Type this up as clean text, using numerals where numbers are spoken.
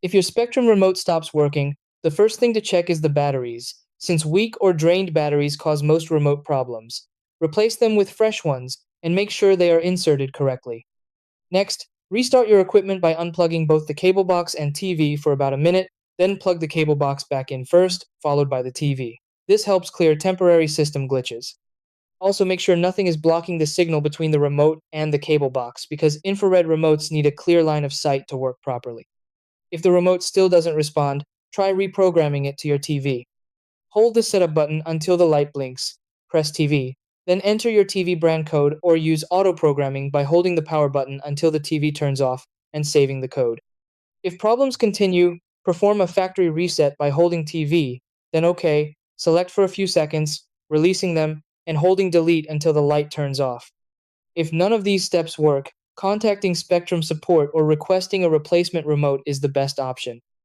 If your Spectrum remote stops working, the first thing to check is the batteries, since weak or drained batteries cause most remote problems. Replace them with fresh ones, and make sure they are inserted correctly. Next, restart your equipment by unplugging both the cable box and TV for about a minute, then plug the cable box back in first, followed by the TV. This helps clear temporary system glitches. Also, make sure nothing is blocking the signal between the remote and the cable box because infrared remotes need a clear line of sight to work properly. If the remote still doesn't respond, try reprogramming it to your TV. Hold the setup button until the light blinks. Press TV. Then enter your TV brand code or use auto programming by holding the power button until the TV turns off and saving the code. If problems continue, perform a factory reset by holding TV, then OK, select for a few seconds, releasing them, and holding delete until the light turns off. If none of these steps work, contacting Spectrum support or requesting a replacement remote is the best option.